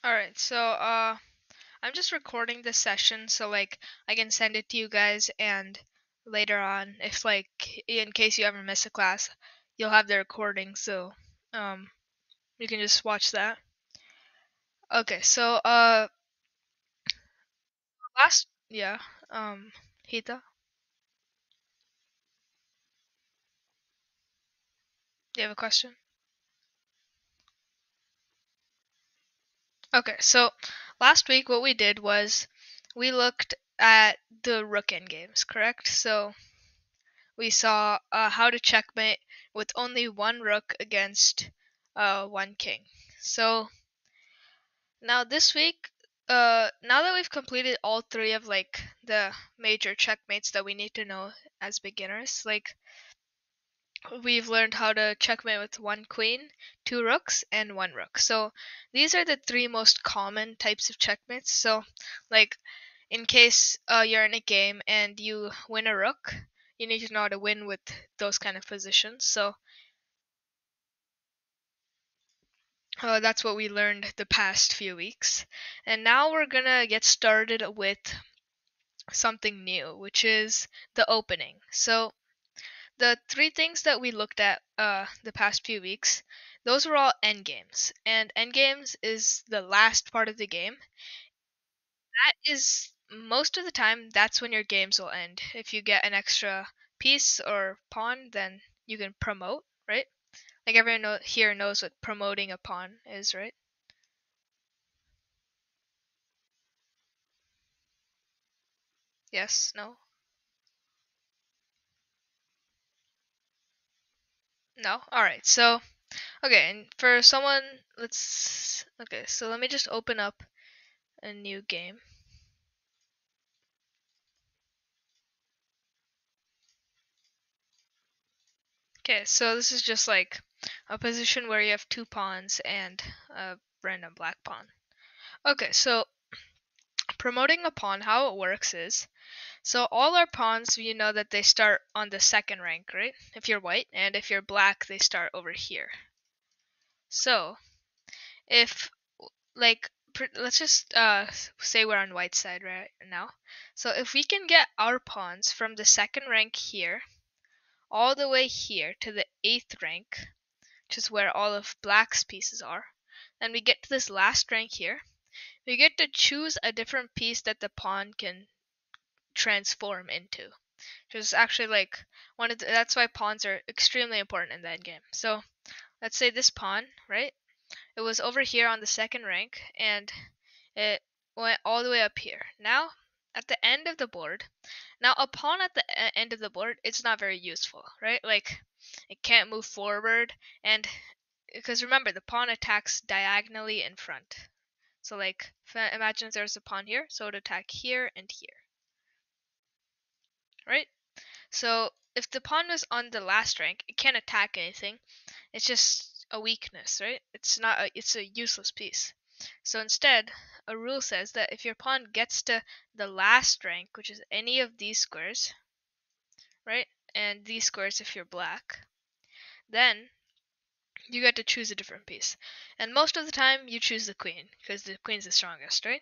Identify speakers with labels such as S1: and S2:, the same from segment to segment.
S1: All right, so I'm just recording this session so like I can send it to you guys and later on if like in case you ever miss a class, you'll have the recording so um you can just watch that. Okay, so last yeah, Hita, do you have a question? Okay, so last week what we did was we looked at the rook endgames, correct? So we saw how to checkmate with only one rook against one king. So now this week, now that we've completed all three of like the major checkmates that we need to know as beginners, like we've learned how to checkmate with one queen, two rooks, and one rook. So these are the three most common types of checkmates. So like in case you're in a game and you win a rook, you need to know how to win with those kind of positions. So that's what we learned the past few weeks. And now we're gonna get started with something new, which is the opening. So the three things that we looked at the past few weeks, those were all endgames. And endgames is the last part of the game. That is most of the time that's when your games will end. If you get an extra piece or pawn, then you can promote, right? Like everyone here knows what promoting a pawn is, right? Yes, no, no. All right. So okay, and for someone, let's okay. So let me just open up a new game. Okay, so this is just like a position where you have two pawns and a random black pawn. Okay, so promoting a pawn, how it works is, so all our pawns, you know that they start on the second rank, right? If you're white, and if you're black, they start over here. So if like let's just say we're on white side right now. So if we can get our pawns from the second rank here all the way here to the 8th rank, which is where all of black's pieces are, and we get to this last rank here, we get to choose a different piece that the pawn can transform into. Which is actually like that's why pawns are extremely important in that game. So let's say this pawn, right? It was over here on the second rank, and it went all the way up here. Now, at the end of the board, now a pawn at the end of the board, it's not very useful, right? Like, it can't move forward, and because remember, the pawn attacks diagonally in front. So, like, imagine there's a pawn here, so it would attack here and here, right? So, if the pawn was on the last rank, it can't attack anything. It's just a weakness, right? It's a useless piece. So instead, a rule says that if your pawn gets to the last rank, which is any of these squares, right? And these squares if you're black, then you get to choose a different piece. And most of the time you choose the queen because the queen's the strongest, right?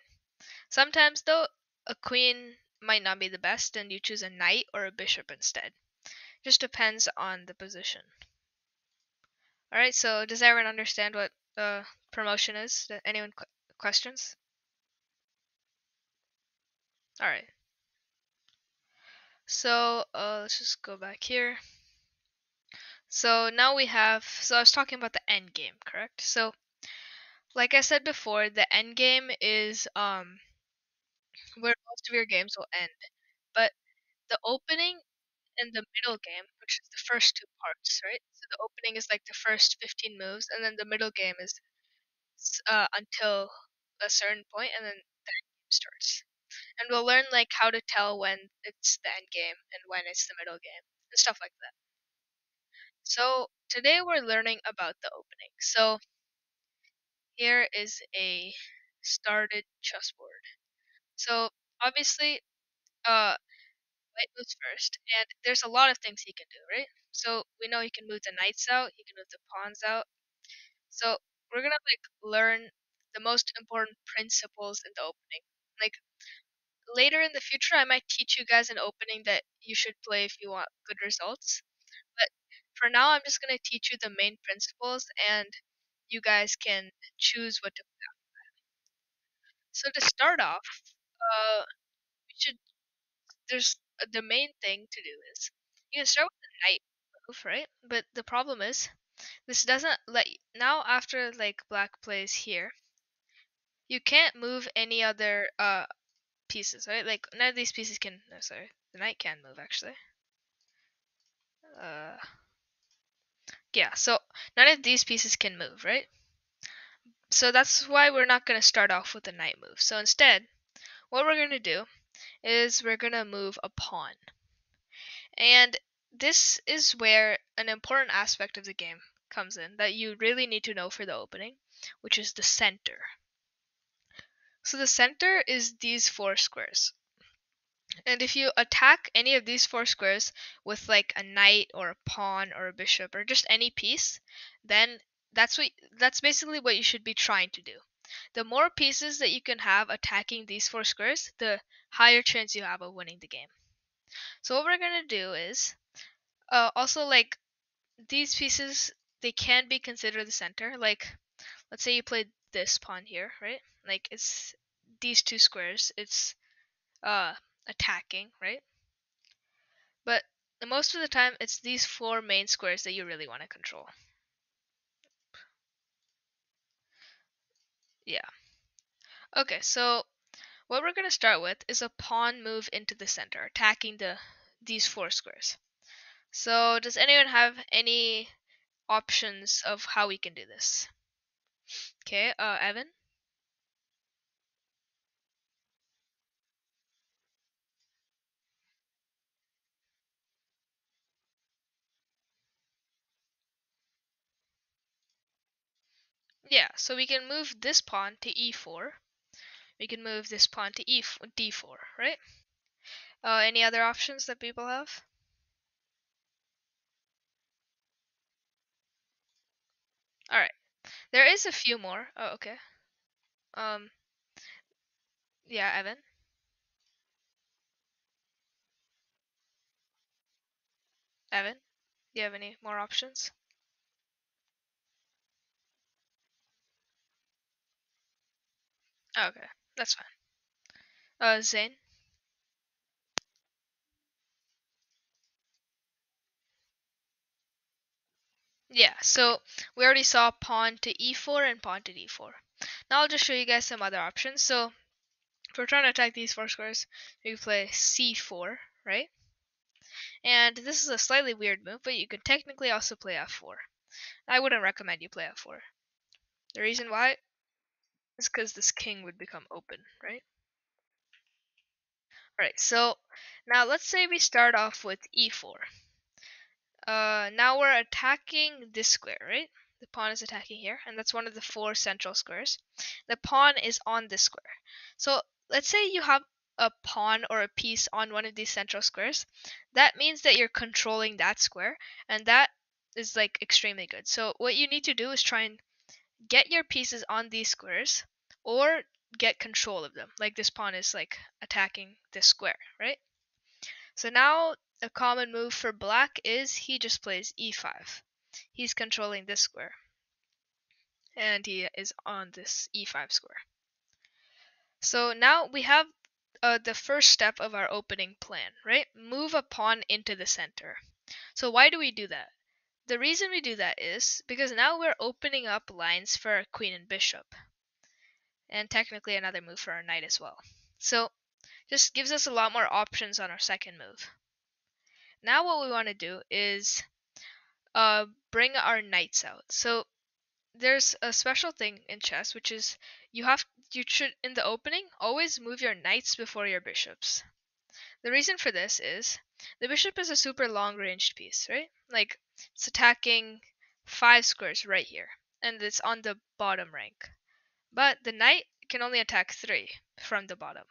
S1: Sometimes though, a queen might not be the best and you choose a knight or a bishop instead. Just depends on the position. All right, so does everyone understand what promotion is? Anyone questions? All right. So let's just go back here. So now we have. So I was talking about the end game, correct? So like I said before, the end game is where most of your games will end. But the opening and the middle game, which is the first two parts, right? So the opening is like the first 15 moves, and then the middle game is until a certain point, and then the end game starts. And we'll learn like how to tell when it's the end game and when it's the middle game and stuff like that. So today we're learning about the opening. So here is a started chessboard. So obviously, white moves first, and there's a lot of things he can do, right? So we know he can move the knights out, he can move the pawns out. So we're gonna like learn the most important principles in the opening. Like later in the future, I might teach you guys an opening that you should play if you want good results. But for now, I'm just gonna teach you the main principles, and you guys can choose what to. So to start off, we should. There's the main thing to do is you can start with the knight move, right? But the problem is this doesn't let you, now after like black plays here, you can't move any other pieces, right? Like none of these pieces can. No, sorry, the knight can move actually. Uh, yeah. So none of these pieces can move, right? So that's why we're not gonna start off with a knight move. So instead, what we're gonna do is we're gonna move a pawn. And this is where an important aspect of the game comes in that you really need to know for the opening, which is the center. So the center is these four squares. And if you attack any of these four squares with like a knight or a pawn or a bishop or just any piece, then that's basically what you should be trying to do. The more pieces that you can have attacking these four squares, the higher chance you have of winning the game. So what we're going to do is also like these pieces, they can be considered the center. Like let's say you played this pawn here, right? Like it's these two squares, it's uh attacking, right? But most of the time it's these four main squares that you really want to control. Yeah. Okay, so what we're going to start with is a pawn move into the center, attacking these four squares. So does anyone have any options of how we can do this? Okay, Evan? Yeah, so we can move this pawn to e4. We can move this pawn to d4, right? Any other options that people have? All right. There is a few more. Oh, okay. Um, yeah, Evan. Evan, do you have any more options? Oh, okay, that's fine. Zane. Yeah. So we already saw pawn to e4 and pawn to d4. Now I'll just show you guys some other options. So if we're trying to attack these four squares, we play c4, right? And this is a slightly weird move, but you could technically also play f4. I wouldn't recommend you play f4. The reason why is because this king would become open, right? Alright, so now let's say we start off with e4. Now we're attacking this square, right? The pawn is attacking here, and that's one of the four central squares. The pawn is on this square. So let's say you have a pawn or a piece on one of these central squares. That means that you're controlling that square, and that is like extremely good. So what you need to do is try and get your pieces on these squares or get control of them. Like this pawn is like attacking this square, right? So now a common move for black is he just plays e5. He's controlling this square and he is on this e5 square. So now we have the first step of our opening plan, right? Move a pawn into the center. So why do we do that? The reason we do that is because now we're opening up lines for our queen and bishop, and technically another move for our knight as well. So just gives us a lot more options on our second move. Now what we want to do is bring our knights out. So there's a special thing in chess, which is you should in the opening always move your knights before your bishops. The reason for this is the bishop is a super long ranged piece, right? Like it's attacking 5 squares right here, and it's on the bottom rank. But the knight can only attack 3 from the bottom.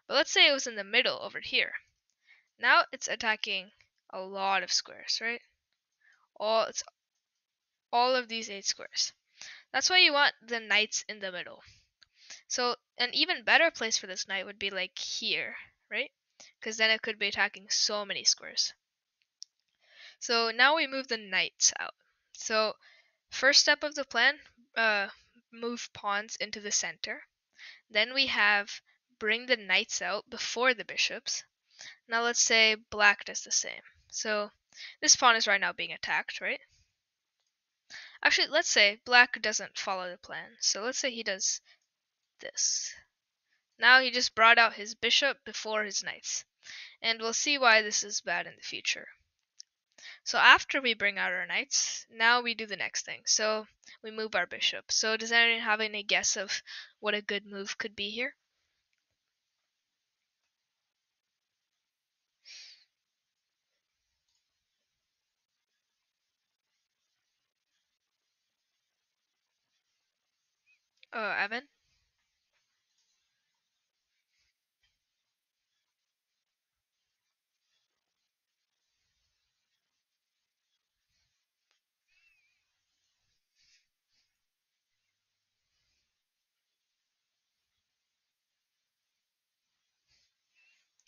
S1: But let's say it was in the middle over here. Now it's attacking a lot of squares, right? It's all of these 8 squares. That's why you want the knights in the middle. So an even better place for this knight would be like here, right? Because then it could be attacking so many squares. So now we move the knights out. So first step of the plan, uh, move pawns into the center. Then we have bring the knights out before the bishops. Now let's say black does the same. So this pawn is right now being attacked, right? Actually, let's say black doesn't follow the plan. So let's say he does this. Now he just brought out his bishop before his knights. And we'll see why this is bad in the future. So after we bring out our knights, now we do the next thing. So we move our bishop. So does anyone have any guess of what a good move could be here? Evan?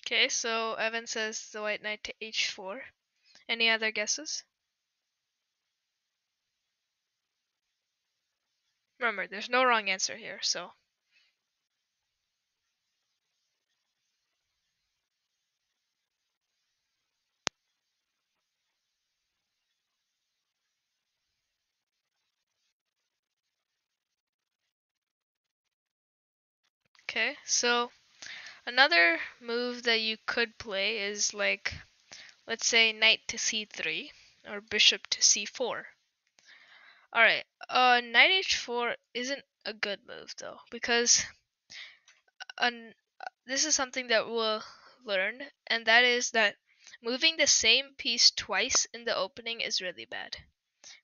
S1: Okay, so Evan says the white knight to h4. Any other guesses? Remember, there's no wrong answer here, so. Okay, so another move that you could play is like, let's say knight to c3 or bishop to c4. Alright, knight h4 isn't a good move though, because this is something that we'll learn, and that is that moving the same piece twice in the opening is really bad.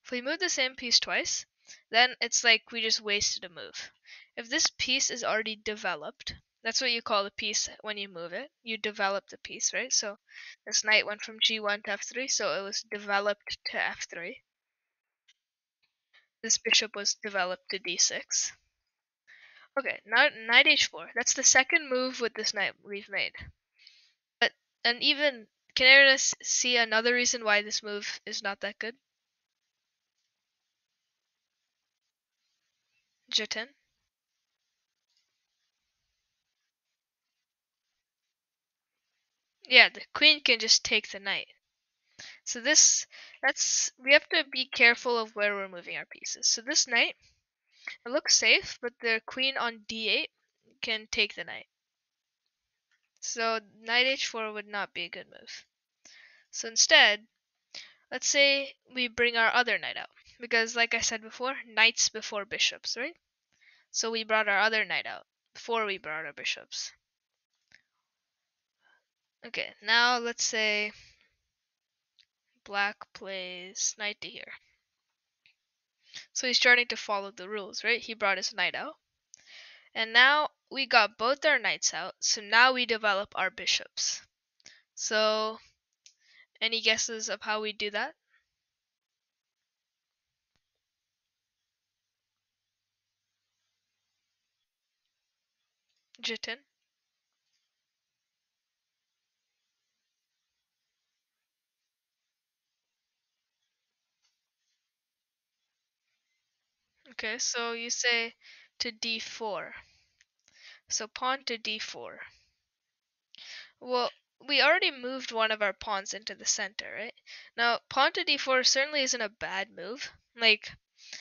S1: If we move the same piece twice, then it's like we just wasted a move. If this piece is already developed, that's what you call the piece when you move it. You develop the piece, right? So this knight went from g1 to f3, so it was developed to f3. This bishop was developed to d6. Okay, now knight h4. That's the second move with this knight we've made. But and even can anyone see another reason why this move is not that good? Jiten? Yeah, the queen can just take the knight. So that's we have to be careful of where we're moving our pieces. So this knight, it looks safe, but the queen on d8 can take the knight. So knight h4 would not be a good move. So instead, let's say we bring our other knight out. Because like I said before, knights before bishops, right? So we brought our other knight out before we brought our bishops. Okay, now let's say black plays knight to here. So he's starting to follow the rules, right? He brought his knight out. And now we got both our knights out, so now we develop our bishops. So, any guesses of how we do that? Jiten? Okay, so you say to d4. So pawn to d4. Well, we already moved one of our pawns into the center, right? Now, pawn to d4 certainly isn't a bad move. Like,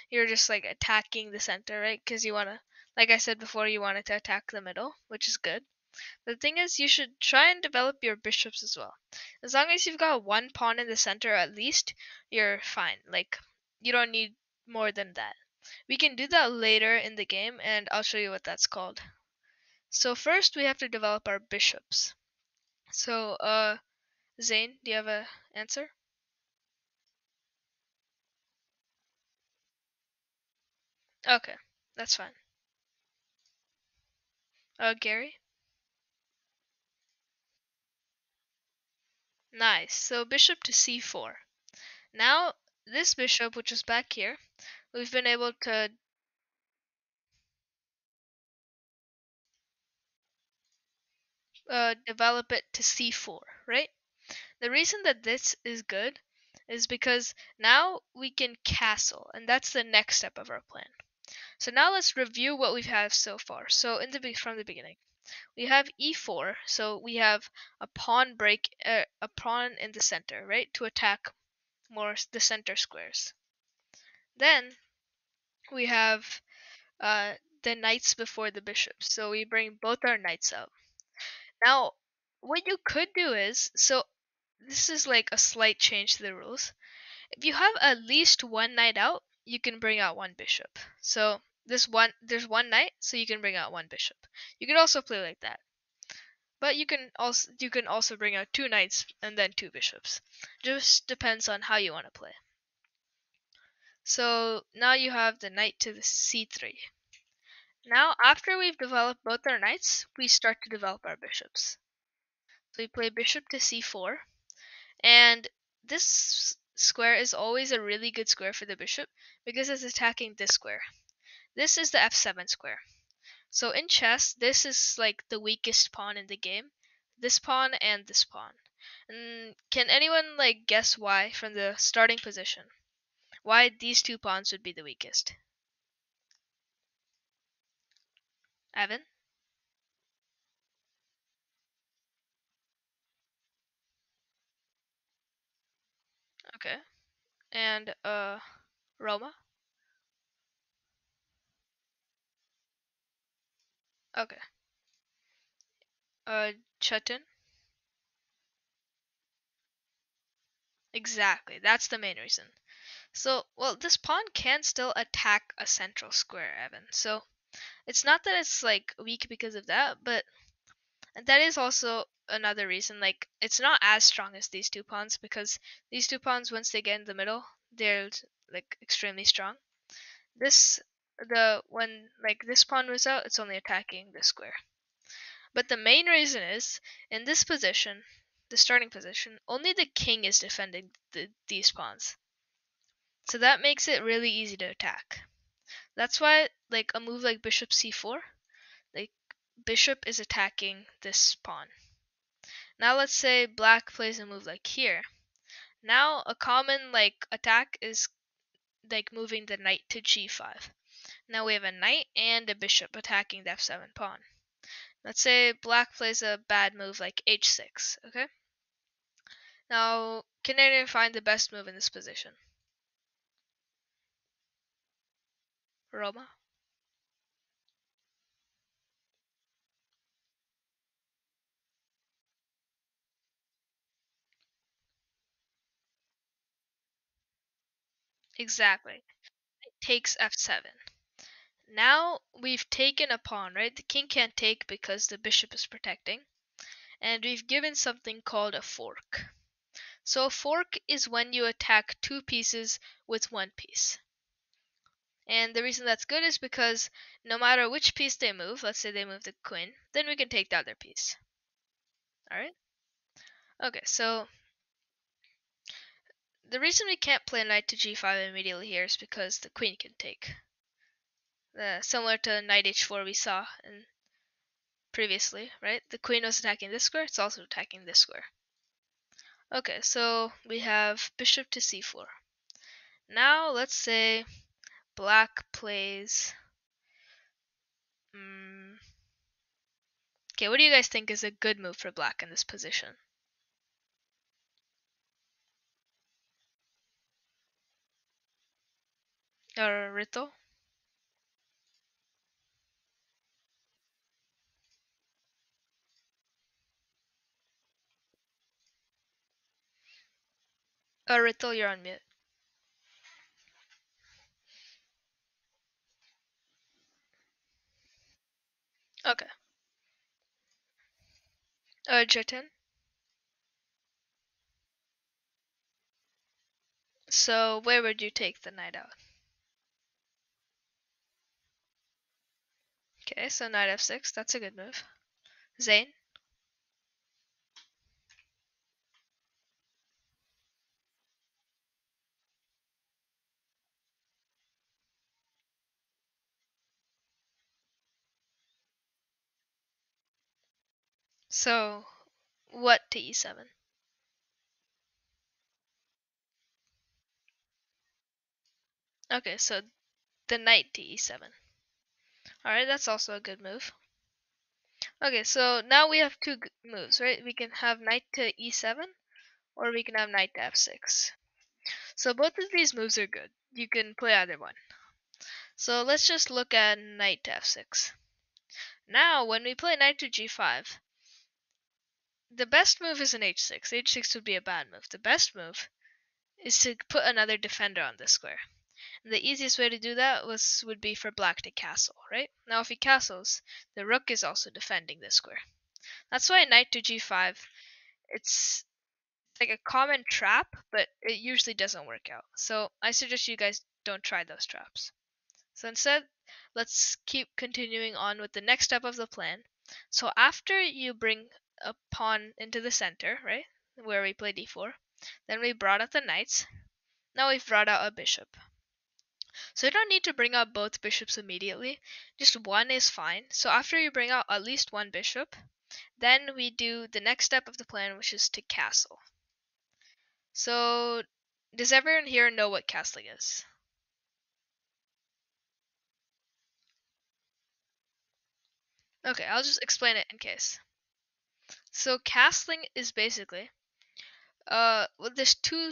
S1: you're just like attacking the center, right? Because you want to, like I said before, you wanted to attack the middle, which is good. The thing is, you should try and develop your bishops as well. As long as you've got one pawn in the center at least, you're fine. Like, you don't need more than that. We can do that later in the game, and I'll show you what that's called. So first, we have to develop our bishops. So, Zane, do you have a answer? Okay, that's fine. Gary? Nice. So bishop to c4. Now, this bishop, which is back here, we've been able to develop it to c4, right? The reason that this is good is because now we can castle, and that's the next step of our plan. So now let's review what we've had so far. So from the beginning, we have e4, so we have a pawn a pawn in the center, right, to attack more the center squares. Then we have the knights before the bishops, so we bring both our knights out. Now, what you could do is, so this is like a slight change to the rules. If you have at least one knight out, you can bring out one bishop. So there's one knight, so you can bring out one bishop. You can also play like that. But you can also bring out two knights and then two bishops. Just depends on how you want to play. So now you have the knight to the c3. Now after we've developed both our knights, we start to develop our bishops. So we play bishop to c4, and this square is always a really good square for the bishop because it's attacking this square. This is the f7 square. So in chess, this is like the weakest pawn in the game. This pawn and this pawn. And can anyone like guess why from the starting position? Why these two pawns would be the weakest? Evan? Okay. And Roma? Okay. Chetan? Exactly. That's the main reason. So, well, this pawn can still attack a central square, Evan. So, it's not that it's like weak because of that, but that is also another reason. Like, it's not as strong as these two pawns because these two pawns, once they get in the middle, they're like extremely strong. When like this pawn moves out, it's only attacking this square. But the main reason is in this position, the starting position, only the king is defending these pawns. So that makes it really easy to attack. That's why like a move like bishop c4, like bishop is attacking this pawn. Now let's say black plays a move like here. Now a common like attack is like moving the knight to g5. Now we have a knight and a bishop attacking the f7 pawn. Let's say black plays a bad move like h6, okay? Now, can anyone find the best move in this position? Roma? Exactly. It takes f7. Now we've taken a pawn, right? The king can't take because the bishop is protecting. And we've given something called a fork. So a fork is when you attack two pieces with one piece. And the reason that's good is because no matter which piece they move, let's say they move the queen, then we can take the other piece. Alright? Okay, so the reason we can't play knight to g5 immediately here is because the queen can take. Similar to knight h4 we saw previously, right? The queen was attacking this square, it's also attacking this square. Okay, so we have bishop to c4. Now let's say black plays... okay, what do you guys think is a good move for black in this position? Or Rito? Or Rito, you're on mute. Okay. Jiten? So where would you take the knight out? Okay, so knight f6, that's a good move. Zane? So, what to e7? Okay, so the knight to e7. Alright, that's also a good move. Okay, so now we have two moves, right? We can have knight to e7, or we can have knight to f6. So both of these moves are good. You can play either one. So let's just look at knight to f6. Now, when we play knight to g5, the best move is an h6. h6 would be a bad move. The best move is to put another defender on this square. And the easiest way to do that would be for black to castle, right? Now if he castles, the rook is also defending this square. That's why knight to g5, it's like a common trap, but it usually doesn't work out. So I suggest you guys don't try those traps. So instead, let's keep continuing on with the next step of the plan. So after you bring a pawn into the center, right, where we play d4, then we brought out the knights. Now we've brought out a bishop. So you don't need to bring out both bishops immediately, just one is fine. So after you bring out at least one bishop, then we do the next step of the plan, which is to castle. So does everyone here know what castling is? Okay, I'll just explain it in case. So castling is basically well, there's two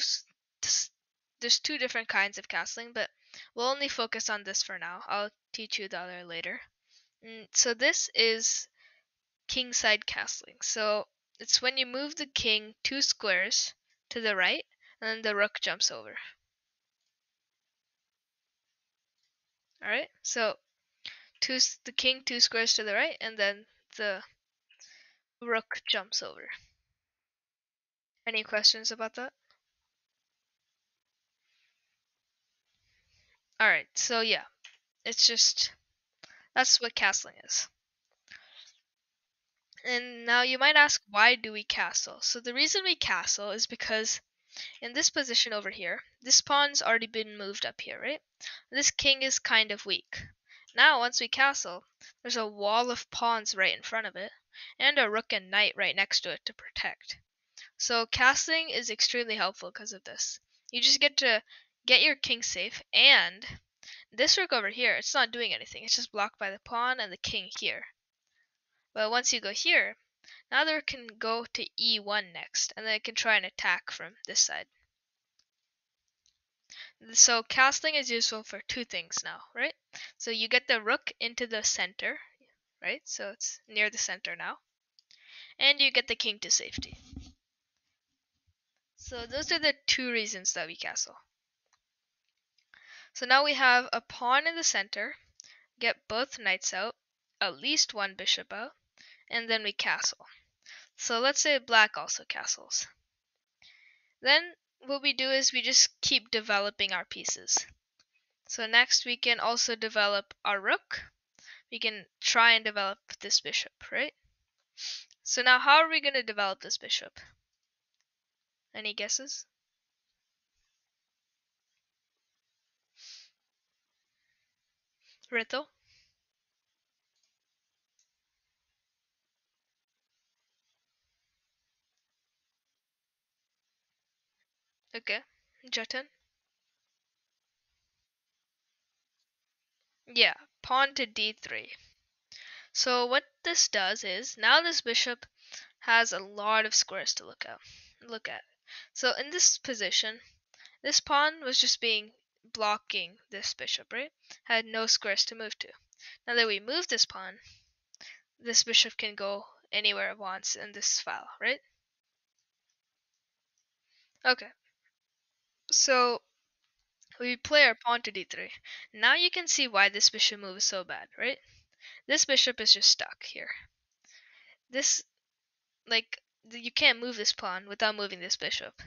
S1: different kinds of castling, but we'll only focus on this for now. I'll teach you the other later. So this is kingside castling. So it's when you move the king 2 squares to the right, and then the rook jumps over. All right. So the king 2 squares to the right, and then the rook jumps over. Any questions about that? All right. So yeah, it's just that's what castling is. And now you might ask, why do we castle? So the reason we castle is because in this position over here, this pawn's already been moved up here, right? This king is kind of weak. Now, once we castle, there's a wall of pawns right in front of it, and a rook and knight right next to it to protect. So castling is extremely helpful because of this. You just get to get your king safe, and this rook over here, it's not doing anything. It's just blocked by the pawn and the king here. But once you go here, now the rook can go to e1 next, and then it can try and attack from this side. So castling is useful for two things now, right? So you get the rook into the center, right? So it's near the center now. And you get the king to safety. So those are the two reasons that we castle. So now we have a pawn in the center, get both knights out, at least one bishop out, and then we castle. So let's say black also castles. Then what we do is we just keep developing our pieces. So next we can also develop our rook. We can try and develop this bishop, right? So now how are we going to develop this bishop? Any guesses? Rito? Okay. Jatan? Yeah, pawn to d3. So what this does is, now this bishop has a lot of squares to look at. So in this position, this pawn was just blocking this bishop, right? Had no squares to move to. Now that we move this pawn, this bishop can go anywhere it wants in this file, right? Okay, so we play our pawn to d3. Now you can see why this bishop move is so bad, right? This bishop is just stuck here. This, like, you can't move this pawn without moving this bishop.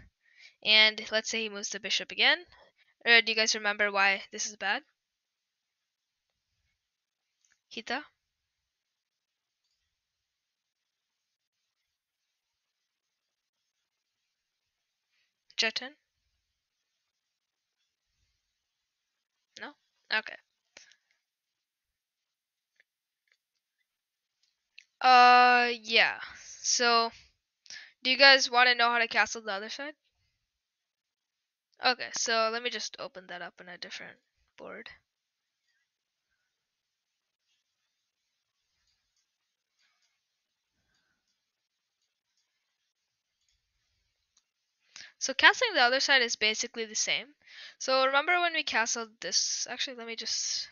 S1: And let's say he moves the bishop again. Do you guys remember why this is bad? Hita? Jeten? No? Okay. Yeah. so do you guys want to know how to castle the other side? Okay, so let me just open that up in a different board. So castling the other side is basically the same. So remember when we castled this? Actually, let me just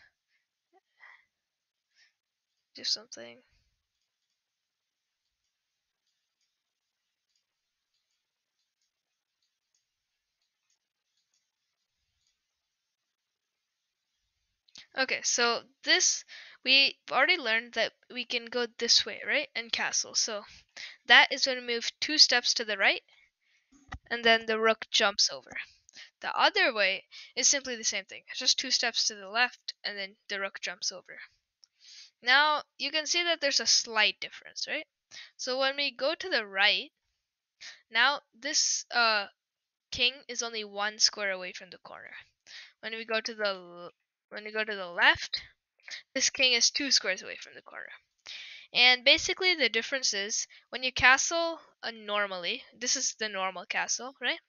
S1: do something. Okay, so this, we already learned that we can go this way, right? And castle. So that is when we move 2 steps to the right, and then the rook jumps over. The other way is simply the same thing. It's just 2 steps to the left, and then the rook jumps over. Now, you can see that there's a slight difference, right? So when we go to the right, now this king is only 1 square away from the corner. When we go to the left, this king is 2 squares away from the corner. And basically the difference is when you castle normally, this is the normal castle, right?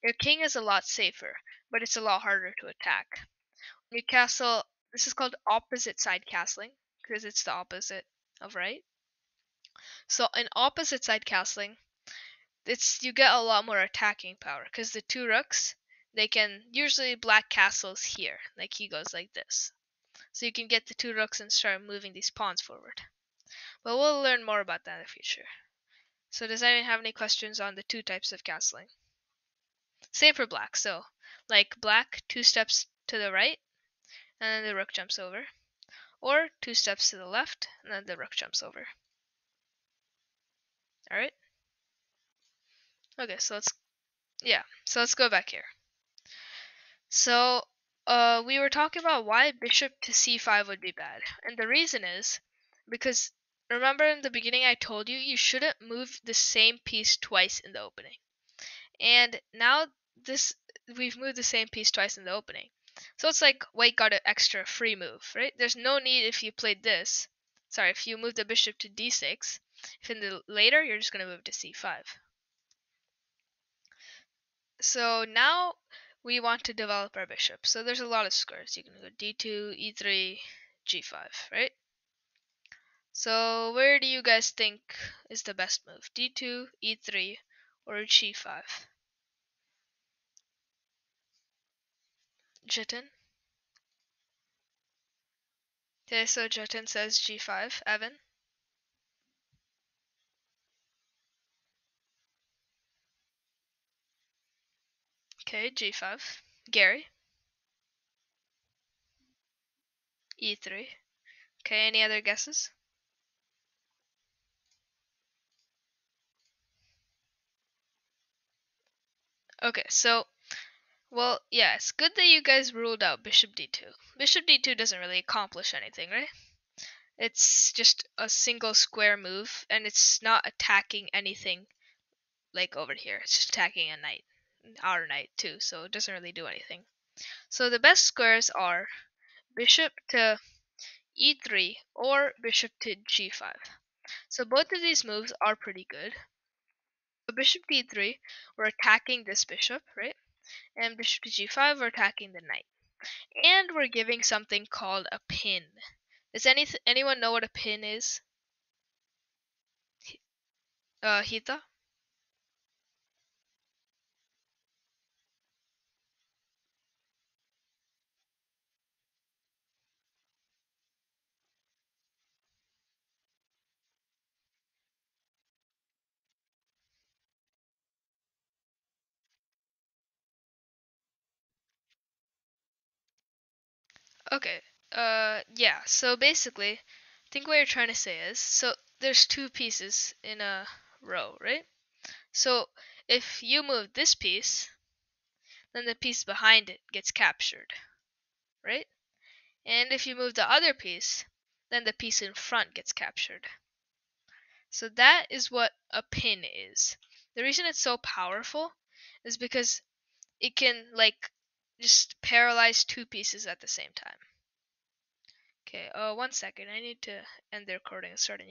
S1: Your king is a lot safer, but it's a lot harder to attack. When you castle, this is called opposite side castling because it's the opposite of right. So in opposite side castling, it's you get a lot more attacking power because the 2 rooks, they can usually black castles here, like he goes like this. So you can get the 2 rooks and start moving these pawns forward. But we'll learn more about that in the future. So does anyone have any questions on the 2 types of castling? Same for black. So like black, 2 steps to the right, and then the rook jumps over. Or 2 steps to the left, and then the rook jumps over. Alright? Okay, so let's go back here. So we were talking about why bishop to c5 would be bad. And the reason is because remember in the beginning I told you you shouldn't move the same piece twice in the opening. And now this we've moved the same piece twice in the opening. So it's like white got an extra free move, right? There's no need if you played this. Sorry, if you move the bishop to d6, if in the later you're just going to move to c5. So now we want to develop our bishop. So there's a lot of squares. You can go d2, e3, g5, right? So where do you guys think is the best move? d2, e3, or g5? Jiten? Okay, so Jiten says g5. Evan? Okay, g5. Gary? e3. Okay, any other guesses? Okay, so, well, yeah, it's good that you guys ruled out bishop d2. Bishop d2 doesn't really accomplish anything, right? It's just a single square move, and it's not attacking anything like over here. It's just attacking a knight, our knight too, so it doesn't really do anything. So the best squares are bishop to e3 or bishop to g5. So both of these moves are pretty good. So bishop to e3, we're attacking this bishop, right? And bishop to g5, we're attacking the knight. And we're giving something called a pin. Does anyone know what a pin is? Hita? Okay. Yeah. So basically, I think what you're trying to say is, so there's 2 pieces in a row, right? So if you move this piece, then the piece behind it gets captured, right? And if you move the other piece, then the piece in front gets captured. So that is what a pin is. The reason it's so powerful is because it can like just paralyze 2 pieces at the same time. Okay, 1 second. I need to end the recording and start a